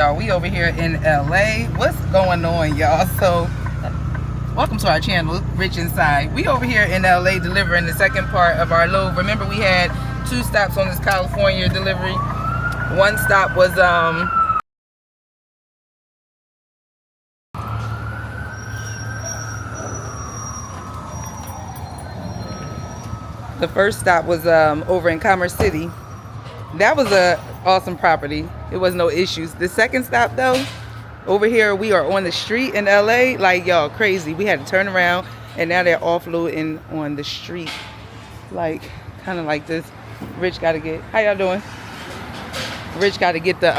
Y'all, we over here in LA. What's going on, y'all? So welcome to our channel, Rich Inside. We over here in LA delivering the second part of our load. Remember, we had 2 stops on this California delivery. One stop was the first stop was over in Commerce City. That was a awesome property. It was no issues. The second stop though, over here we are on the street in LA. Like, y'all, crazy. We had to turn around and now they're offloading on the street. Like, kind of like this. Rich got to get, how y'all doing? Rich got to get the,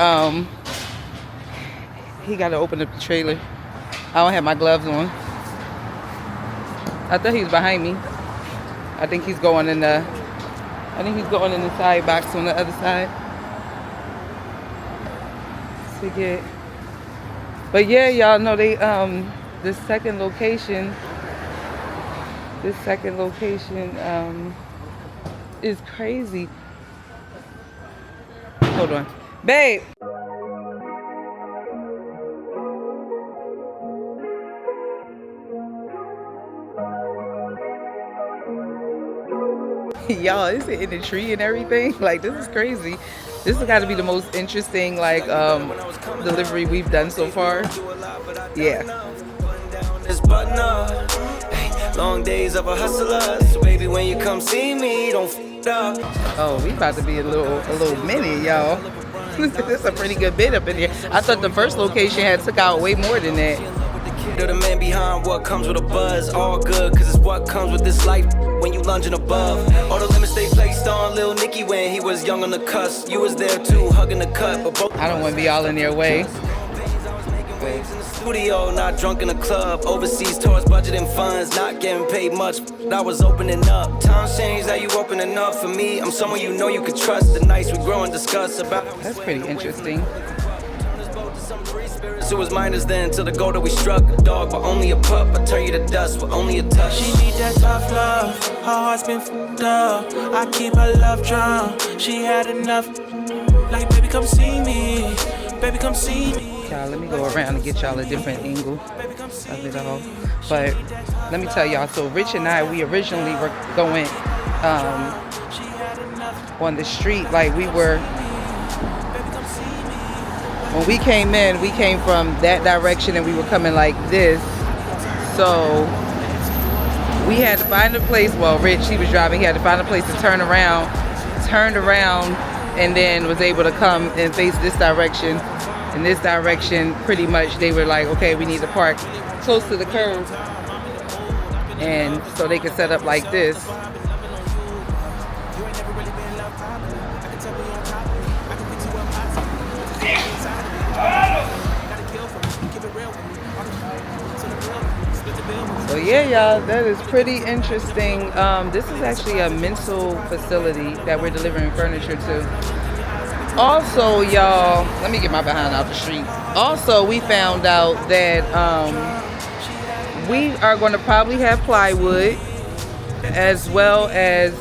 he got to open up the trailer. I don't have my gloves on. I thought he was behind me. I think he's going in the side box on the other side to get. But yeah, y'all know they this second location is crazy. Hold on, babe. Y'all, it's in the tree and everything. Like, this is crazy. This has got to be the most interesting like delivery we've done so far. Yeah. Long days of a hustler, so baby, when you come see me, don't f up. Oh, we about to be a little minute, y'all. This is a pretty good bit up in here. I thought the first location had took out way more than that. You're the man behind what comes with a buzz. All good, cause it's what comes with this life when you lunging above. All the limits they placed on Lil Nicky when he was young on the cusp. You was there too, hugging the cut, but both I don't want to be all in their way. Studio, not drunk in a club. Overseas tours, budgeting funds, not getting paid much. I was opening up. Times changed, now you opening up for me. I'm someone you know you could trust. The nights we grow and discuss about. That's pretty interesting. So it was minors then till the goal that we struck. A dog, but only a pup. I turn you to dust with only a touch. She need that tough love. Her heart's been f***ed up. I keep her love drunk. She had enough. Like, baby, come see me. Baby, come see me. Y'all, let me go around and get y'all a different angle of it all. But let me tell y'all, so Rich and I, we originally were going on the street. Like, we were, when we came in, we came from that direction and we were coming like this. So we had to find a place. Well, Rich, he was driving, he had to find a place to turn around, turned around, and then was able to come and face this direction. In this direction, pretty much they were like, okay, we need to park close to the curb, and so they could set up like this. So yeah, y'all, that is pretty interesting. This is actually a mental facility that we're delivering furniture to. Also, y'all, let me get my behind out the street. Also, we found out that we are going to probably have plywood as well as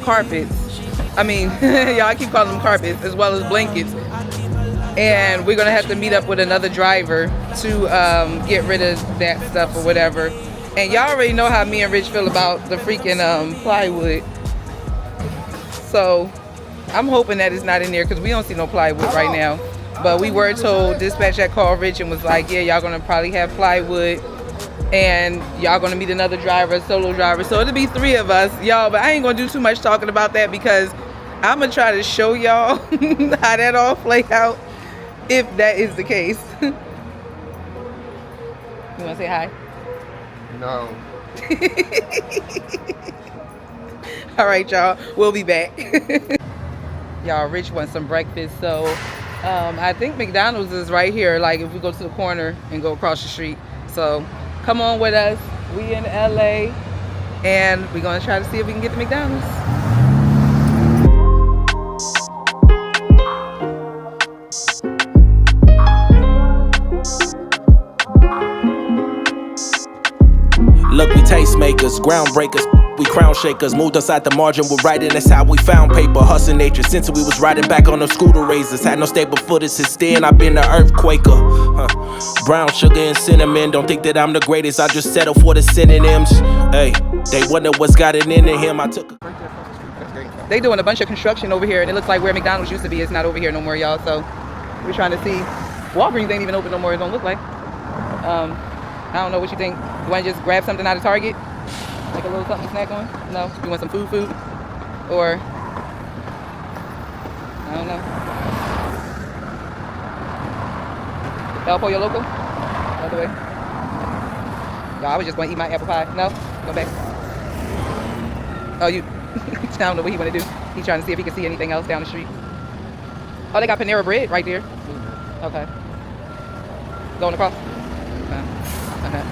carpets. I mean, y'all, I keep calling them carpets, as well as blankets. And we're going to have to meet up with another driver to get rid of that stuff or whatever. And y'all already know how me and Rich feel about the freaking plywood. So I'm hoping that it's not in there because we don't see no plywood right now. But we were told, dispatch that called Rich and was like, yeah, y'all gonna probably have plywood and y'all gonna meet another driver, a solo driver. So it'll be 3 of us, y'all. But I ain't gonna do too much talking about that because I'm gonna try to show y'all how that all play out if that is the case. You wanna say hi? No. All right, y'all, we'll be back. Y'all, Rich wants some breakfast, so I think McDonald's is right here, like if we go to the corner and go across the street. So come on with us. We in LA and we're gonna try to see if we can get to McDonald's. Look, we tastemakers, groundbreakers. We crown shakers, moved us out the margin, we're writing, that's how we found paper. Hustle nature, since we was riding back on the scooter razors. Had no stable footage since then, I've been the earthquaker. Brown sugar and cinnamon, don't think that I'm the greatest, I just settle for the synonyms. Hey, they wonder what's got it into him, I took They doing a bunch of construction over here, and it looks like where McDonald's used to be, it's not over here no more, y'all. So we're trying to see. Walgreens ain't even open no more, it don't look like. I don't know what you think. You want to just grab something out of Target? Like a little something to snack on? No? You want some food? Or, I don't know. El Pollo Loco? Other way. No, I was just going to eat my apple pie. No? Go back. Oh, you... I don't know what he want to do. He's trying to see if he can see anything else down the street. Oh, they got Panera Bread right there. Okay. Going across? Okay.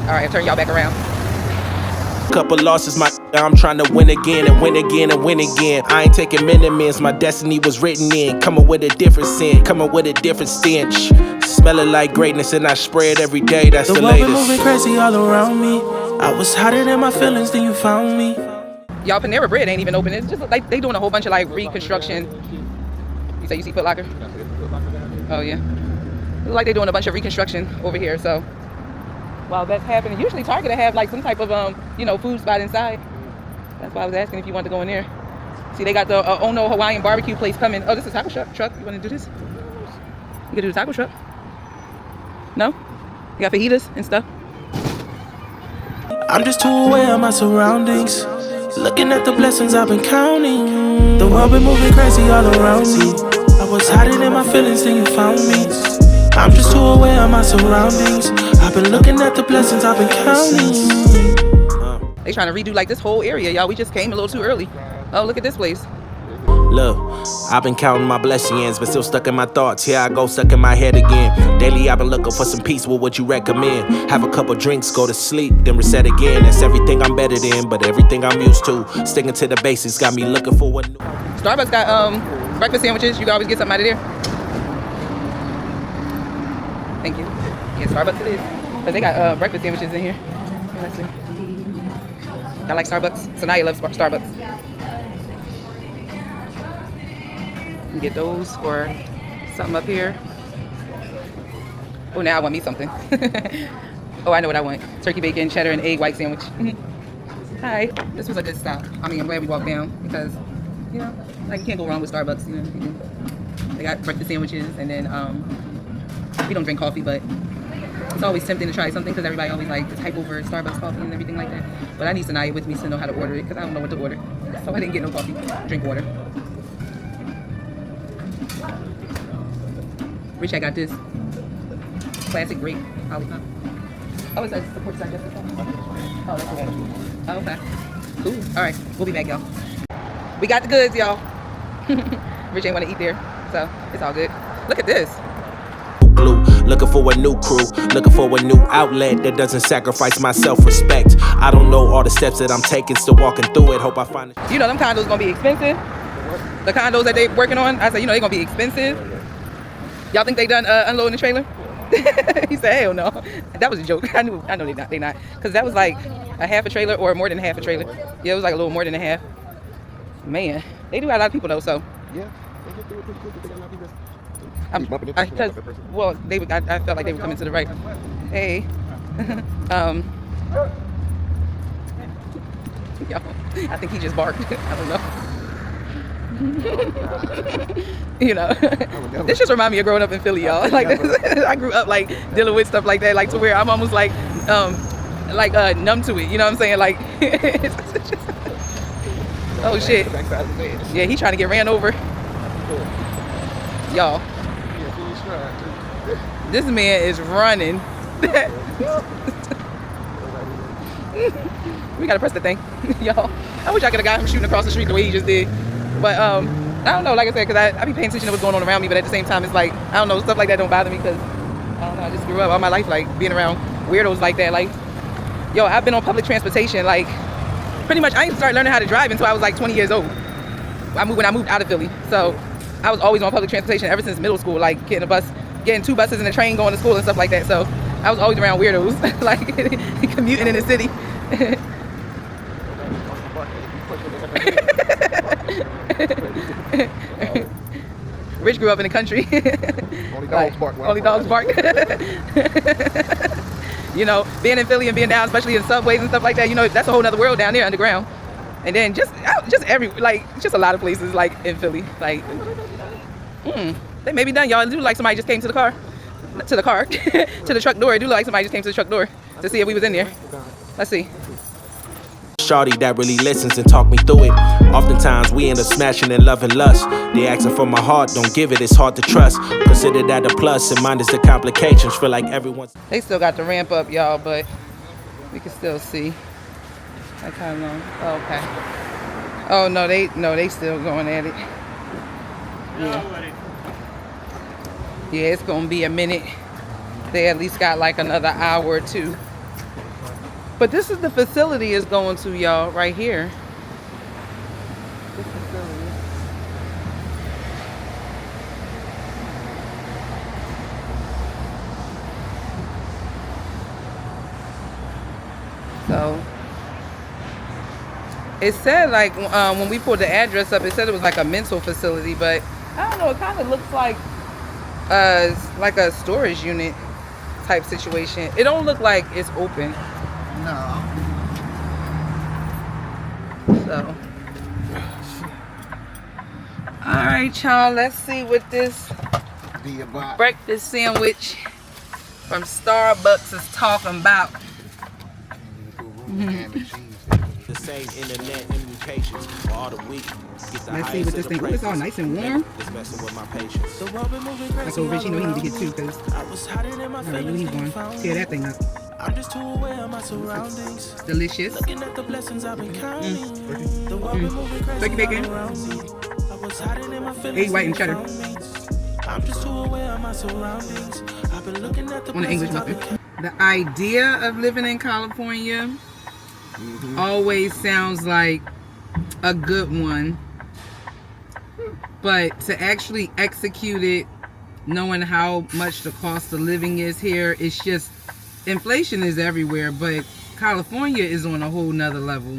All right, I'll turn y'all back around. Couple losses, I'm trying to win again and win again and win again. I ain't taking minimums, my destiny was written in. Coming with a different scent, coming with a different stench. Smelling like greatness and I spray it every day, that's the latest. The world been moving crazy all around me. I was hotter than my feelings, then you found me. Y'all, Panera Bread ain't even open. It's just like they doing a whole bunch of like reconstruction. You say you see Foot Locker? Oh yeah. It's like they doing a bunch of reconstruction over here, so while that's happening, usually Target will have like some type of food spot inside. That's why I was asking if you wanted to go in there. See, they got the Ono Hawaiian barbecue place coming. Oh, this is taco truck. You want to do this? You can do the taco truck. No? You got fajitas and stuff. I'm just too aware of my surroundings, looking at the blessings I've been counting. The world been moving crazy all around me. I was hiding in my feelings, then you found me. I'm just too aware of my surroundings. I've been looking at the blessings I've been counting. They trying to redo like this whole area, y'all. We just came a little too early. Oh, look at this place. Look, I've been counting my blessings, but still stuck in my thoughts. Here I go, stuck in my head again. Daily I've been looking for some peace, what would you recommend? Have a couple drinks, go to sleep, then reset again. That's everything I'm better than, but everything I'm used to. Sticking to the basics, got me looking for what new. Starbucks got breakfast sandwiches. You can always get something out of there. Thank you. Yeah, Starbucks it is. But they got breakfast sandwiches in here. Let's see. I like Starbucks, so now you love Starbucks. You can get those or something up here. Oh, now I want me something. Oh, I know what I want. Turkey bacon, cheddar, and egg white sandwich. Hi. This was a good stop. I mean, I'm glad we walked down because, like you can't go wrong with Starbucks. They got breakfast sandwiches, and then we don't drink coffee, but it's always tempting to try something because everybody always like is hype over Starbucks coffee and everything like that. But I need Sanaya with me to know how to order it because I don't know what to order. So I didn't get no coffee. Drink water. Rich, I got this classic grape lollipop. Oh, is that support side justice? Oh, that's okay. Oh, okay. Cool. All right, we'll be back, y'all. We got the goods, y'all. Rich ain't want to eat there, so it's all good. Look at this. Looking for a new crew, looking for a new outlet that doesn't sacrifice my self-respect. I don't know all the steps that I'm taking, still walking through it. Hope I find it. You know them condos gonna be expensive. The condos that they working on, I said, they're gonna be expensive. Y'all think they done unloading the trailer? He said, hell no. That was a joke. I know they not. Because that was like a half a trailer or more than a half a trailer. Yeah, it was like a little more than a half. Man, they do got a lot of people though, so. Yeah, they get through it pretty quick. They got a lot of people. I felt like they were coming to the right. Hey. Yo, I think he just barked. I don't know. This just remind me of growing up in Philly, y'all. Like I grew up like dealing with stuff like that, like to where I'm almost like numb to it. You know what I'm saying? Like, oh shit. Yeah, he trying to get ran over. Y'all. This man is running. We gotta press the thing, y'all. I wish I could have got him shooting across the street the way he just did. But I don't know, like I said, because I be paying attention to what's going on around me, but at the same time, it's like, I don't know, stuff like that don't bother me because, I don't know, I just grew up all my life, like, being around weirdos like that. Like, yo, I've been on public transportation, like, pretty much, I didn't start learning how to drive until I was like 20 years old. When I moved out of Philly. So, I was always on public transportation ever since middle school, like, getting 2 buses and a train going to school and stuff like that. So, I was always around weirdos, like, commuting in the city. Rich grew up in the country. Only dogs bark. Only dogs bark. You know, being in Philly and being down, especially in subways and stuff like that, you know, that's a whole nother world down there underground. And then just a lot of places like in Philly. Like, they may be done. Y'all do like somebody just came to the car, to the truck door. It do look like somebody just came to the truck door to see if we was in there. Let's see. Shawty that really listens and talk me through it. Oftentimes we end up smashing and loving lust. They asking for my heart, don't give it, it's hard to trust. Consider that a plus and minus the complications. Feel like everyone's... They still got the ramp up, y'all, but we can still see. Like how long? Oh, okay. Oh no, they still going at it. Yeah. Yeah, it's gonna be a minute. They at least got like another hour or two. But this is the facility is going to, y'all, right here. This facility. So it said like when we pulled the address up, it said it was like a mental facility, but I don't know. It kind of looks like a storage unit type situation. It don't look like it's open. No. So, all right, y'all. Let's see what this breakfast sandwich from Starbucks is talking about. The same internet implications for all the week. Let's see what this thing. Oh, it's all nice and warm. It's messing with my patience. I told Rich, you know he need to get two because I really need one. Tear that thing up. I'm just too aware of my surroundings. Delicious. Looking at the blessings I've been counting. Turkey bacon. Egg white and cheddar. I'm just too aware of my surroundings. I've been looking at the on the English muffin. The idea of living in California always sounds like a good one, but to actually execute it, knowing how much the cost of living is here, it's just inflation is everywhere, but California is on a whole nother level.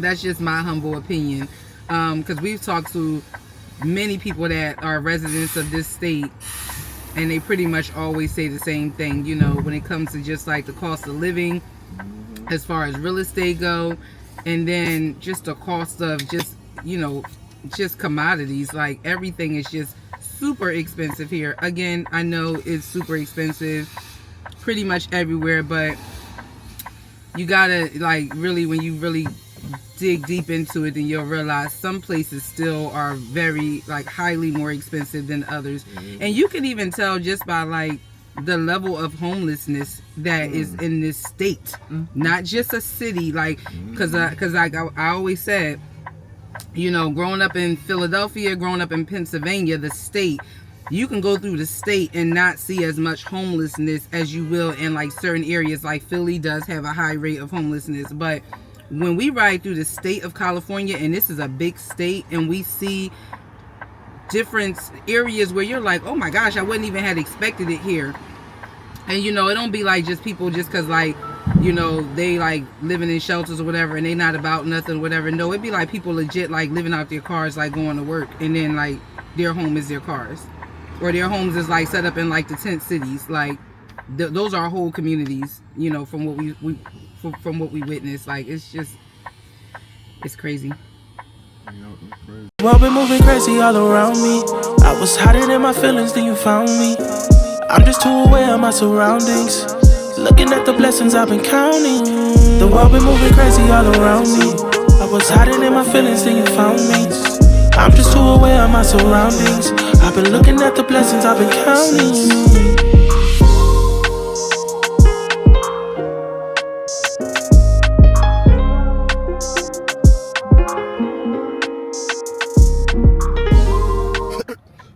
That's just my humble opinion, because we've talked to many people that are residents of this state, and they pretty much always say the same thing, you know, when it comes to just like the cost of living as far as real estate go, and then just the cost of just, you know, just commodities. Like everything is just super expensive here. Again, I know it's super expensive pretty much everywhere, but you gotta like really, when you really dig deep into it, then you'll realize some places still are very like highly more expensive than others. And you can even tell just by like the level of homelessness that is in this state, not just a city. Like because like I always said, you know, growing up in Philadelphia, growing up in Pennsylvania, the state, you can go through the state and not see as much homelessness as you will in like certain areas. Like Philly does have a high rate of homelessness, but when we ride through the state of California, and this is a big state, and we see different areas where you're like, oh my gosh, I wouldn't even have expected it here. And you know, it don't be like just people just because like, you know, they like living in shelters or whatever and they not about nothing, whatever. No, it'd be like people legit like living out their cars, like going to work, and then like their home is their cars, or their homes is like set up in like the tent cities. Like those are whole communities, you know, from what we witnessed. Like it's crazy. Well, been moving crazy all around me. I was hiding in my feelings, then you found me. I'm just too aware of my surroundings. Looking at the blessings I've been counting. The world been moving crazy all around me. I was hiding in my feelings, then you found me. I'm just too aware of my surroundings. I've been looking at the blessings I've been counting.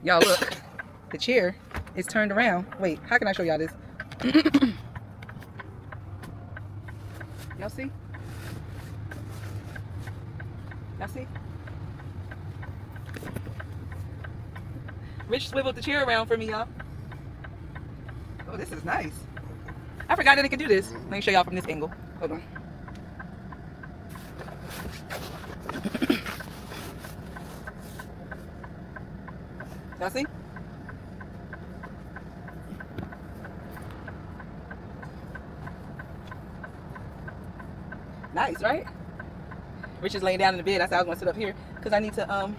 Y'all look, the chair is turned around. Wait, how can I show y'all this? Y'all see? Y'all see? Rich swiveled the chair around for me, y'all. Oh, this is nice. I forgot that it could do this. Let me show y'all from this angle. Hold on. Y'all see? Nice, right? Rich is laying down in the bed. I said I was gonna sit up here because I need to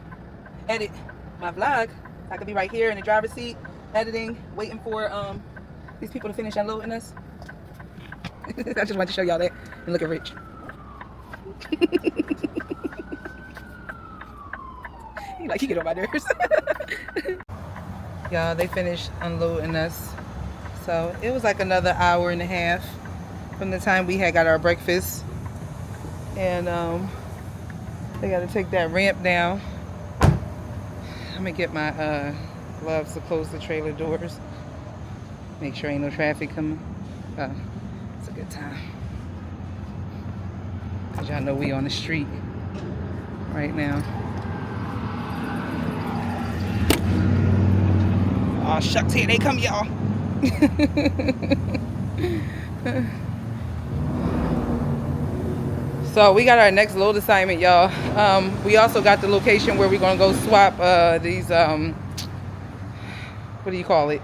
edit my vlog. I could be right here in the driver's seat, editing, waiting for these people to finish unloading us. I just wanted to show y'all that. And look at Rich. He get on my nerves. Y'all, they finished unloading us. So it was like another hour and a half from the time we had got our breakfast. And they got to take that ramp down. I'm gonna get my gloves to close the trailer doors. Make sure ain't no traffic coming. It's a good time. Cause y'all know we on the street right now. Oh shucks, here they come, y'all. So we got our next load assignment, y'all. We also got the location where we're gonna go swap these what do you call it,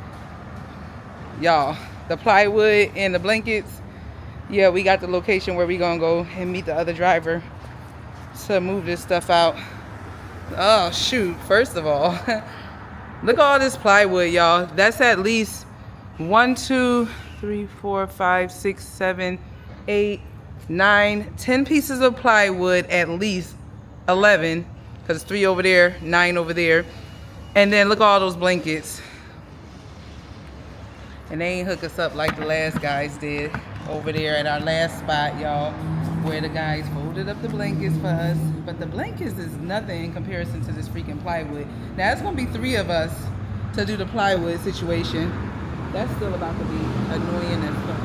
y'all, the plywood and the blankets. Yeah, we got the location where we're gonna go and meet the other driver to move this stuff out. Oh shoot, first of all, look at all this plywood, y'all. That's at least 1, 2, 3, 4, 5, 6, 7, 8, 9, 10 pieces of plywood, at least 11, because 3 over there, 9 over there. And then look at all those blankets. And they ain't hook us up like the last guys did over there at our last spot, y'all, where the guys folded up the blankets for us. But the blankets is nothing in comparison to this freaking plywood. Now it's gonna be 3 of us to do the plywood situation. That's still about to be annoying as fuck.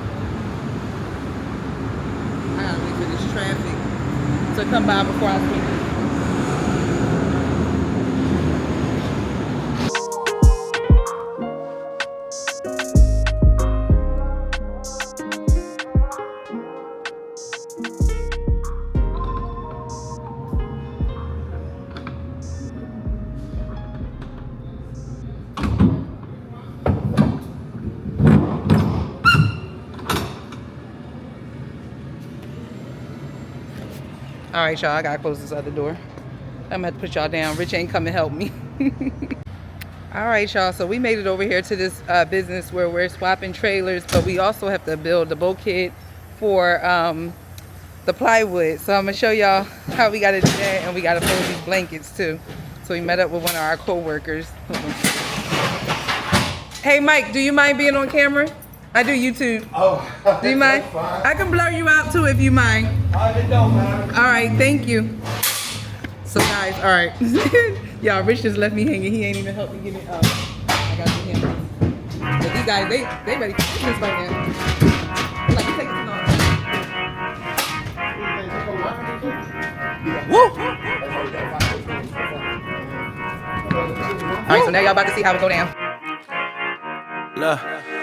I gotta wait for this traffic to come by before I speak. All right, y'all, I gotta close this other door. I'm gonna have to put y'all down. Rich ain't come to help me. All right, y'all, so we made it over here to this business where we're swapping trailers, but we also have to build the bulkhead for the plywood. So I'm gonna show y'all how we gotta do that, and we gotta fold these blankets too. So we met up with one of our co-workers. Hey, Mike, do you mind being on camera? I do YouTube. Oh, do you mind? Fine. I can blur you out too if you mind. I don't, man. All right, thank you. So guys, all right. Y'all, Rich just left me hanging. He ain't even helped me get it up. I got the cameras. But these guys, they ready for business right now. They're like, take it on. Woo! All right, so now y'all about to see how it go down. Look,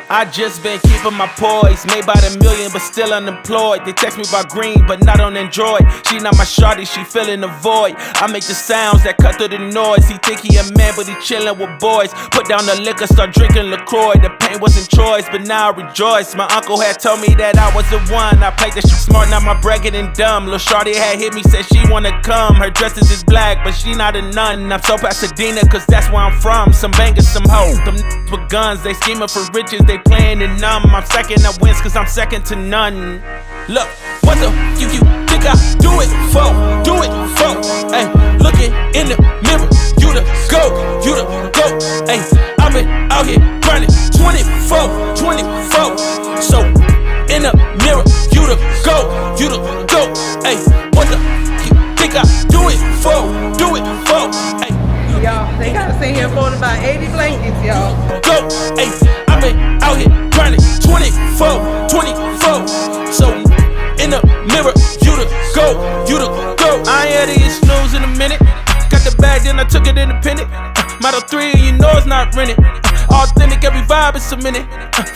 I just been keeping my poise. Made by the million, but still unemployed. They text me about green, but not on Android. She not my shawty, she filling the void. I make the sounds that cut through the noise. He think he a man, but he chillin' with boys. Put down the liquor, start drinking LaCroix. The pain wasn't choice, but now I rejoice. My uncle had told me that I was the one. I played that shit smart, now my bragging and dumb. Lil' shawty had hit me, said she wanna come. Her dresses is black, but she not a nun. I'm so Pasadena, cause that's where I'm from. Some bangers, some hoes. Them with guns, they scheming for riches, they playing it numb. I'm second, I wins cause I'm second to none. Look, what the you think I do it for? Do it for? Ay, looking in the mirror, you the go, you the go. Ay, I've been out here grinding 24. So in the mirror, you the go, you the go. Ay, what the you think I do it for? Do it for? Ay, y'all, they gotta sit here folding about 80 blankets, y'all. Go, ay, I've been out here grinding 24. So in the mirror, you the go. I ain't had to get snooze in a minute. Got the bag, then I took it independent. Model 3, you know it's not rented. Authentic, every vibe is a minute.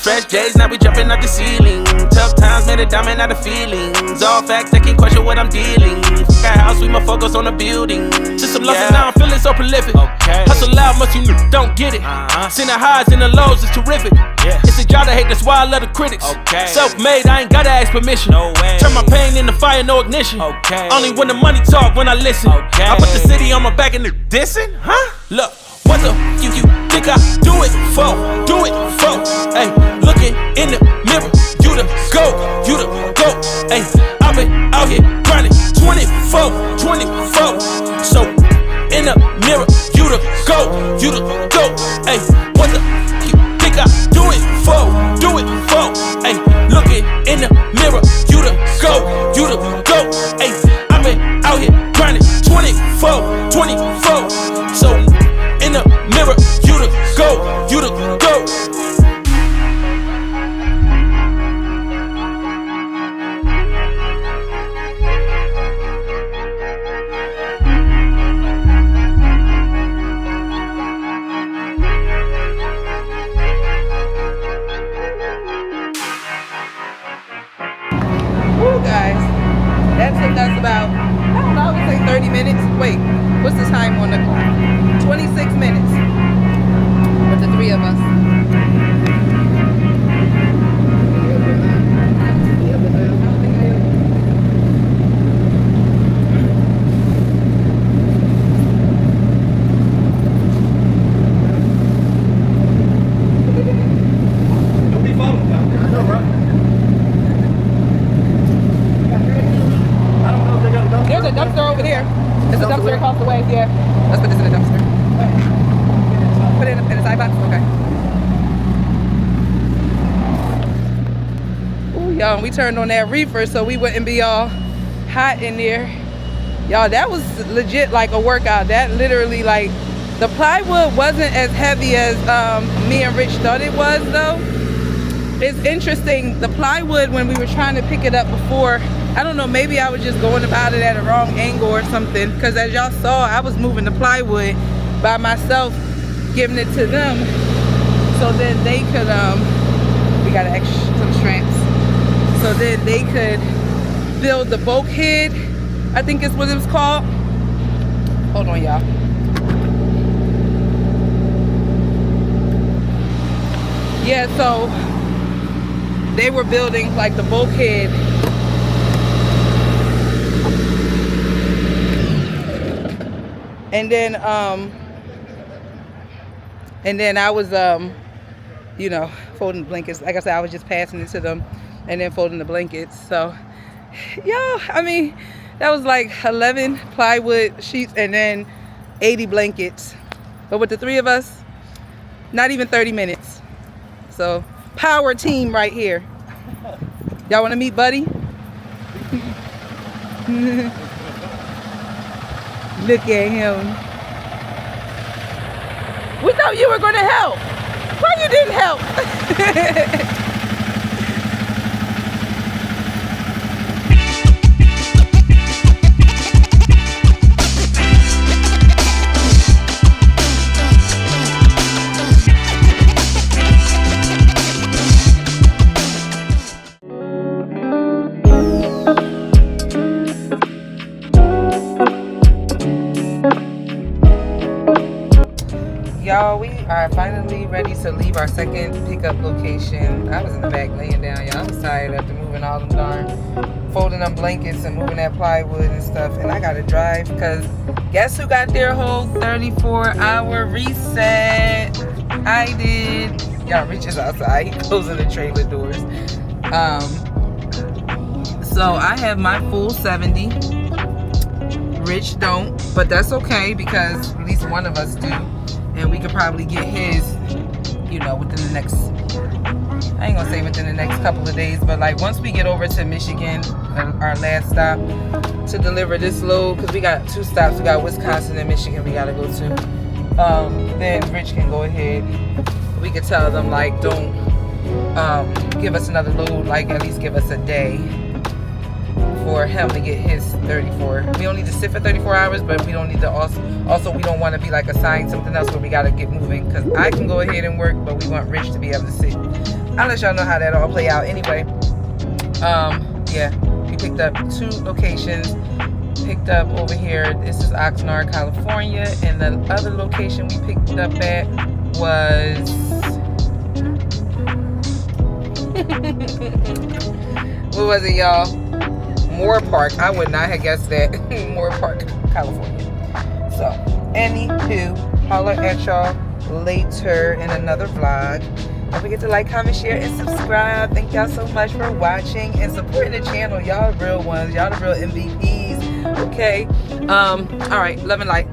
Fresh J's, now we jumping out the ceiling. Tough times made a diamond out of feelings. All facts, they can't question what I'm dealing. Got house, we my focus on the building. Just some losses, now I'm feeling so prolific. Hustle loud, much you don't get it. Seen the highs and the lows, it's terrific. It's a job to hate, that's why I love the critics. Self-made, I ain't gotta ask permission. Turn my pain into fire, no ignition. Only when the money talk, when I listen. I put the city on my back and the dissing, huh? Look, what the you think I do it for? Do it for? Hey, looking in the mirror, you the go, you the go. Hey, I've been out here grinding 24. So in the mirror, you the go, you the go. Hey, what the you think I do it for? Do it for? Hey, looking in the mirror, you the go, you the go. Hey, I've been out here grinding 24. So in the mirror, you the go, you the go. Woo, guys, that took us about, I don't know, I would say 30 minutes. Wait, what's the time on the clock? 26 minutes with the three of us. There's a dumpster over here. There's a dumpster across the way. Yeah. Let's put this in the dumpster. Put it in the side box? Okay. Ooh, y'all, we turned on that reefer so we wouldn't be all hot in there. Y'all, that was legit like a workout. That literally, like, the plywood wasn't as heavy as me and Rich thought it was, though. It's interesting, the plywood, when we were trying to pick it up before, I don't know, maybe I was just going about it at a wrong angle or something, because as y'all saw, I was moving the plywood by myself, giving it to them, so then they could, we got some shrimps, so then they could build the bulkhead, I think is what it was called. Hold on, y'all. Yeah, so they were building like the bulkhead. And then I was, you know, folding the blankets. Like I said, I was just passing it to them and then folding the blankets. So, yeah, I mean, that was like 11 plywood sheets and then 80 blankets. But with the three of us, not even 30 minutes. So, power team right here. Y'all want to meet Buddy? Look at him. We thought you were going to help. Why you didn't help? Y'all, we are finally ready to leave our second pickup location. I was in the back laying down, y'all. I was tired after moving all them folding them blankets and moving that plywood and stuff. And I gotta drive because guess who got their whole 34-hour reset? I did. Y'all, Rich is outside. He closing the trailer doors. So I have my full 70. Rich don't, but that's okay because at least one of us do. And we could probably get his, you know, within the next, I ain't gonna say within the next couple of days, but like once we get over to Michigan, our last stop, to deliver this load, because we got 2 stops, we got Wisconsin and Michigan we gotta go to, then Rich can go ahead. We could tell them like, don't give us another load, like at least give us a day for him to get his 34. We don't need to sit for 34 hours, but we don't need to also we don't want to be like assigned something else where we got to get moving, because I can go ahead and work, but we want Rich to be able to sit. I'll let y'all know how that all play out anyway. Yeah, we picked up 2 locations. Picked up over here, this is Oxnard, California, and the other location we picked up at was what was it, y'all? Moore Park. I would not have guessed that. Moore Park, California. So, anywho, holler at y'all later in another vlog. Don't forget to like, comment, share, and subscribe. Thank y'all so much for watching and supporting the channel. Y'all real ones. Y'all the real MVPs. Okay. All right. Love and light.